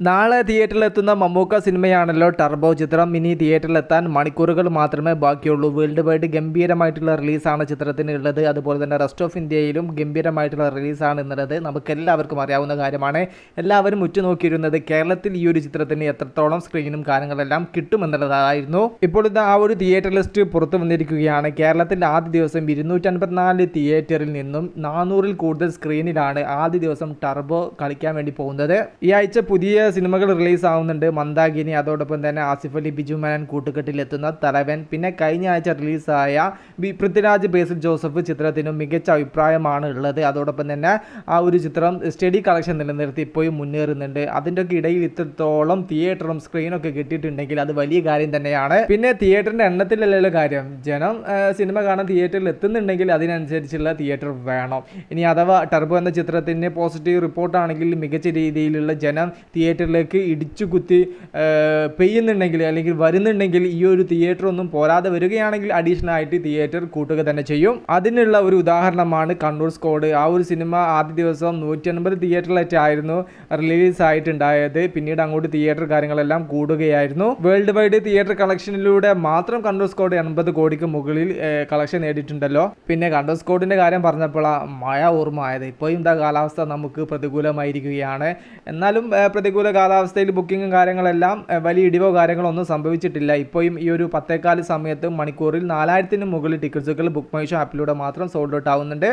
നാളെ തിയേറ്ററിലെത്തുന്ന മമ്മൂക്ക സിനിമയാണല്ലോ ടർബോ ചിത്രം. ഇനി തിയേറ്ററിലെത്താൻ മണിക്കൂറുകൾ മാത്രമേ ബാക്കിയുള്ളൂ. വേൾഡ് വൈഡ് ഗംഭീരമായിട്ടുള്ള റിലീസാണ് ചിത്രത്തിന് ഉള്ളത്. അതുപോലെ തന്നെ റെസ്റ്റ് ഓഫ് ഇന്ത്യയിലും ഗംഭീരമായിട്ടുള്ള റിലീസാണ് എന്നുള്ളത് നമുക്കെല്ലാവർക്കും അറിയാവുന്ന കാര്യമാണ്. എല്ലാവരും ഉറ്റുനോക്കിയിരുന്നത് കേരളത്തിൽ ഈ ഒരു ചിത്രത്തിന് എത്രത്തോളം സ്ക്രീനും കാര്യങ്ങളെല്ലാം കിട്ടുമെന്നുള്ളതായിരുന്നു. ഇപ്പോൾ ഇത് ആ ഒരു തിയേറ്റർ ലിസ്റ്റ് പുറത്തു വന്നിരിക്കുകയാണ്. കേരളത്തിൽ ആദ്യ ദിവസം 254 തിയേറ്ററിൽ നിന്നും 400-ൽ കൂടുതൽ സ്ക്രീനിലാണ് ആദ്യ ദിവസം ടർബോ കളിക്കാൻ വേണ്ടി പോകുന്നത്. ഈ ആഴ്ച പുതിയ സിനിമകൾ റിലീസ് ആവുന്നുണ്ട്. മന്ദാകിനി, അതോടൊപ്പം തന്നെ ആസിഫ് അലി, ബിജു മേനോൻ കൂട്ടുകെട്ടിലെത്തുന്ന തലവൻ, പിന്നെ കഴിഞ്ഞ ആഴ്ച റിലീസായ പൃഥ്വിരാജ്, ബേസിൽ ജോസഫ് ചിത്രത്തിനും മികച്ച അഭിപ്രായമാണ് ഉള്ളത്. അതോടൊപ്പം തന്നെ ആ ഒരു ചിത്രം സ്റ്റഡി കളക്ഷൻ നിലനിർത്തി ഇപ്പോഴും മുന്നേറുന്നുണ്ട്. അതിൻ്റെ ഒക്കെ ഇടയിൽ ഇത്രത്തോളം തിയേറ്ററും സ്ക്രീനൊക്കെ കിട്ടിയിട്ടുണ്ടെങ്കിൽ അത് വലിയ കാര്യം തന്നെയാണ്. പിന്നെ തിയേറ്ററിൻ്റെ എണ്ണത്തിലല്ലല്ലോ കാര്യം, ജനം സിനിമ കാണാൻ തിയേറ്ററിൽ എത്തുന്നുണ്ടെങ്കിൽ അതിനനുസരിച്ചുള്ള തിയേറ്റർ വേണം. ഇനി അഥവാ ടർബോ എന്ന ചിത്രത്തിന് പോസിറ്റീവ് റിപ്പോർട്ടാണെങ്കിൽ മികച്ച രീതിയിലുള്ള ജനം തിയേറ്ററിലേക്ക് ഇടിച്ചു കുത്തി പെയ്യുന്നുണ്ടെങ്കിൽ അല്ലെങ്കിൽ വരുന്നുണ്ടെങ്കിൽ ഈ ഒരു തിയേറ്റർ ഒന്നും പോരാതെ വരികയാണെങ്കിൽ അഡീഷണൽ ആയിട്ട് തിയേറ്റർ കൂട്ടുക തന്നെ ചെയ്യും. അതിനുള്ള ഒരു ഉദാഹരണമാണ് കണ്ണൂർ സ്ക്വാഡ്. ആ ഒരു സിനിമ ആദ്യ ദിവസം 150 തിയേറ്ററിലായിട്ടായിരുന്നു റിലീസ് ആയിട്ടുണ്ടായത്. പിന്നീട് അങ്ങോട്ട് തിയേറ്റർ കാര്യങ്ങളെല്ലാം കൂടുകയായിരുന്നു. വേൾഡ് വൈഡ് തിയേറ്റർ കളക്ഷനിലൂടെ മാത്രം കണ്ണൂർ സ്ക്വാഡ് 80 കോടിക്ക് മുകളിൽ കളക്ഷൻ നേടിയിട്ടുണ്ടല്ലോ. പിന്നെ കണ്ണൂർ സ്ക്വാഡിന്റെ കാര്യം പറഞ്ഞപ്പോഴാണ് മഴ ഓർമ്മ ആയത്. ഇപ്പോഴും എന്താ കാലാവസ്ഥ നമുക്ക് പ്രതികൂലമായിരിക്കുകയാണ്. എന്നാലും പ്രതികൂല കാലാവസ്ഥയിൽ ബുക്കിങ്ങും കാര്യങ്ങളെല്ലാം വലിയ ഇടിവോ കാര്യങ്ങളോ ഒന്നും സംഭവിച്ചിട്ടില്ല. ഇപ്പോഴും ഈ ഒരു 10:15 സമയത്ത് മണിക്കൂറിൽ 4000-ന് മുകളിൽ ടിക്കറ്റ്സുകൾ ബുക്ക് മൈ ഷോ ആപ്പിലൂടെ മാത്രം സോൾഡ് ഔട്ട് ആവുന്നുണ്ട്.